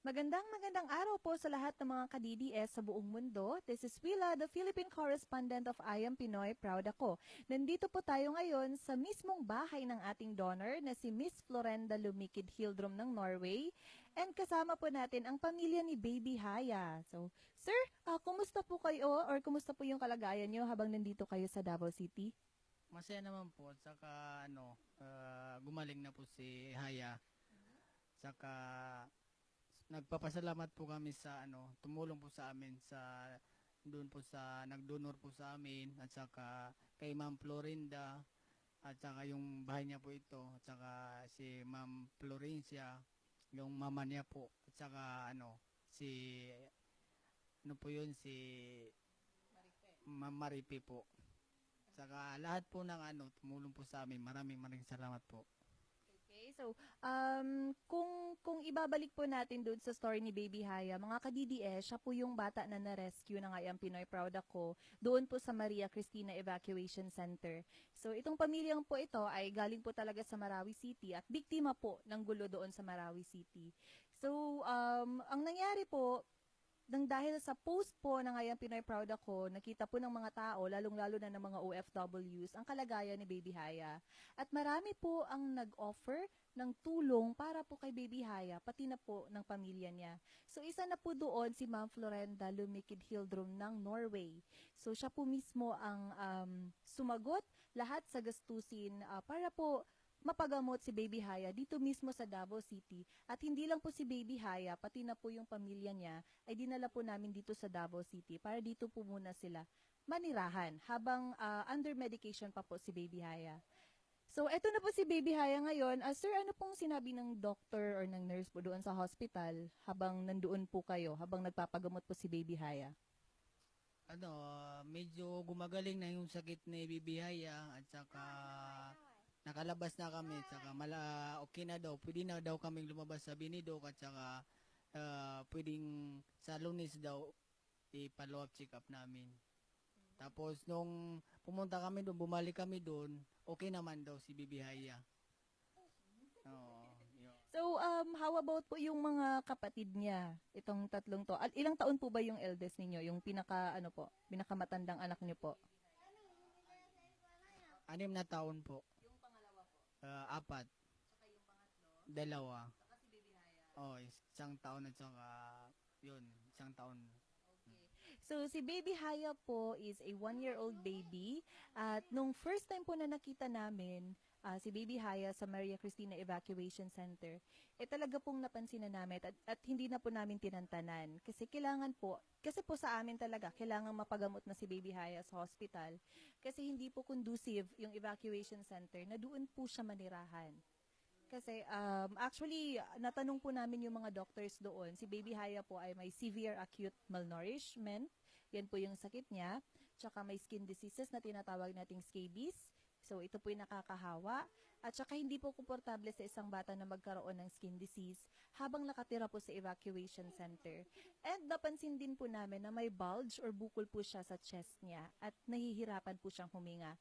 Magandang araw po sa lahat ng mga ka-DDS sa buong mundo. This is Willa, the Philippine correspondent of I Am Pinoy. Proud ako. Nandito po tayo ngayon sa mismong bahay ng ating donor na si Miss Florenda Lumikid Hildrum ng Norway. And kasama po natin ang pamilya ni Baby Haya. So, sir, kumusta po kayo or kumusta po yung kalagayan nyo habang nandito kayo sa Davao City? Masaya naman po at saka gumaling na po si Haya. Saka nagpapasalamat po kami sa tumulong po sa amin sa doon po sa nagdonor po sa amin at saka kay Ma'am Florinda at saka yung bahay niya po ito at saka si Ma'am Florencia yung mama niya po at saka si ano po yun si Ma'am Maripi po. Saka lahat po ng tumulong po sa amin. Maraming salamat po. Okay, so kung ibabalik po natin doon sa story ni Baby Haya, mga ka-DDS, siya po yung bata na na-rescue ng I Am Pinoy Proud Ako doon po sa Maria Cristina Evacuation Center. So itong pamilyang po ito ay galing po talaga sa Marawi City at biktima po ng gulo doon sa Marawi City. So ang nangyari po, nang dahil sa post po ng Ayan Pinoy Proud Ako, nakita po ng mga tao, lalong-lalo na ng mga OFWs, ang kalagayan ni Baby Haya. At marami po ang nag-offer ng tulong para po kay Baby Haya, pati na po ng pamilya niya. So isa na po doon si Ma'am Florenda Lumikid Hildrum ng Norway. So siya po mismo ang sumagot lahat sa gastusin para po mapagamot si Baby Haya dito mismo sa Davao City. At hindi lang po si Baby Haya, pati na po yung pamilya niya, ay dinala po namin dito sa Davao City para dito po muna sila manirahan habang under medication pa po si Baby Haya. So, eto na po si Baby Haya ngayon. Sir, ano pong sinabi ng doctor or ng nurse po doon sa hospital habang nandoon po kayo, habang nagpapagamot po si Baby Haya? Medyo gumagaling na yung sakit ni Bibihaya at saka nakalabas na kami at saka okay na daw. Pwede na daw kaming lumabas sa Binidok at saka pwedeng sa Lunes daw i-follow up check up namin. Tapos nung pumunta kami doon, bumalik kami doon, okay naman daw si Bibihaya. Oo, yun. So, how about po yung mga kapatid niya, itong tatlong to? At ilang taon po ba yung eldest ninyo, yung pinakamatandang anak niyo po? 6 na taon po. Yung pangalawa po, Apat. tsaka yung pangatlo, Dalawa. tsaka si Baby Haya. Oh, 1 taon at saka yun, 1 taon. Okay. So, si Baby Haya po is a 1-year-old baby. At nung first time po na nakita namin, si Baby Haya sa Maria Cristina Evacuation Center, talaga pong napansin na namin at hindi na po namin tinantanan. Kasi po sa amin talaga, kailangan mapagamot na si Baby Haya sa hospital. Kasi hindi po conducive yung evacuation center na doon po siya manirahan. Kasi actually, natanong po namin yung mga doctors doon. Si Baby Haya po ay may severe acute malnourishment. Yan po yung sakit niya. Tsaka may skin diseases na tinatawag nating scabies. So ito po yung nakakahawa. At tsaka hindi po komportable sa isang bata na magkaroon ng skin disease habang nakatira po sa evacuation center. And napansin din po namin na may bulge or bukol po siya sa chest niya at nahihirapan po siyang huminga.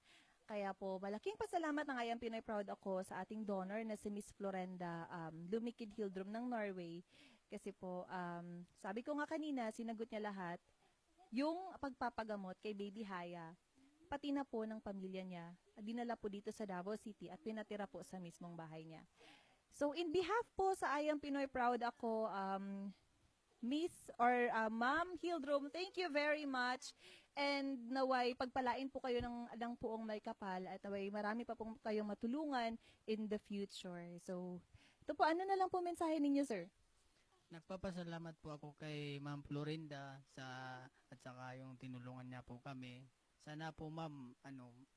Kaya po, malaking pasalamat ng I Am Pinoy Proud ako sa ating donor na si Miss Florenda Lumikid Hildrum ng Norway. Kasi po, sabi ko nga kanina, sinagot niya lahat. Yung pagpapagamot kay Baby Haya, pati na po ng pamilya niya, dinala po dito sa Davao City at pinatira po sa mismong bahay niya. So, in behalf po sa I Am Pinoy Proud ako, Miss or Ma'am Hildrum, thank you very much. And naway, pagpalain po kayo ng puong may kapal at naway, marami pa pong kayong matulungan in the future. So, ito po, ano na lang po mensahe ninyo, sir? Nagpapasalamat po ako kay Ma'am Florinda at saka yung tinulungan niya po kami. Sana po ma'am,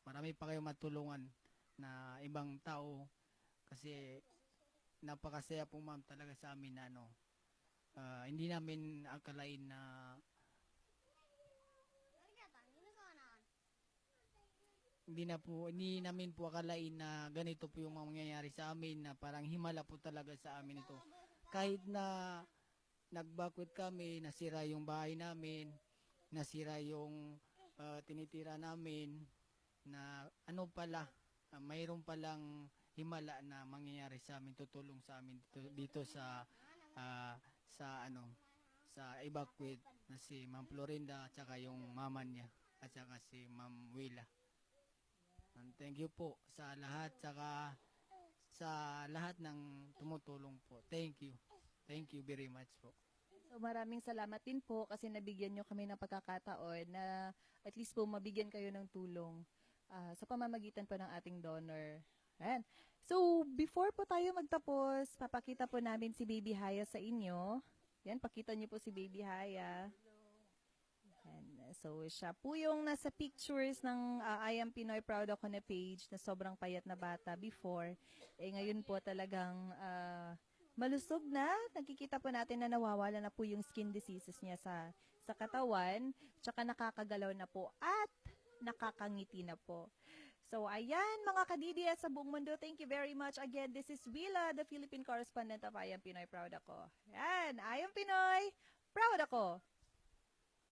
marami pa kayong matulungan na ibang tao kasi napakasaya po ma'am talaga sa amin na hindi namin akalain na hindi namin po akalain na ganito po yung mangyayari sa amin na parang himala po talaga sa amin ito. Kahit na nagbakwit kami, nasira yung bahay namin, nasira yung tinitira namin, na mayroon palang himala na mangyayari sa amin, tutulong sa amin dito sa sa sa evacuate na si Ma'am Florinda at saka yung mama niya at saka si Ma'am Willa. And thank you po sa lahat saka sa lahat ng tumutulong po. Thank you. Thank you very much po. So maraming salamat din po kasi nabigyan nyo kami ng pagkakataon na at least po mabigyan kayo ng tulong sa pamamagitan po ng ating donor. Ayan. So before po tayo magtapos, papakita po namin si Baby Haya sa inyo. Yan, pakita niyo po si Baby Haya. Ayan. So siya po yung nasa pictures ng I Am Pinoy Proud Ako na page na sobrang payat na bata before. Ngayon po talagang malusog na. Nakikita po natin na nawawala na po yung skin diseases niya sa katawan. Tsaka nakakagalaw na po at nakakangiti na po. So, ayan mga ka-DDS sa buong mundo. Thank you very much. Again, this is Willa, the Philippine correspondent of I Am Pinoy Proud Ako. Ayan, I Am Pinoy Proud Ako.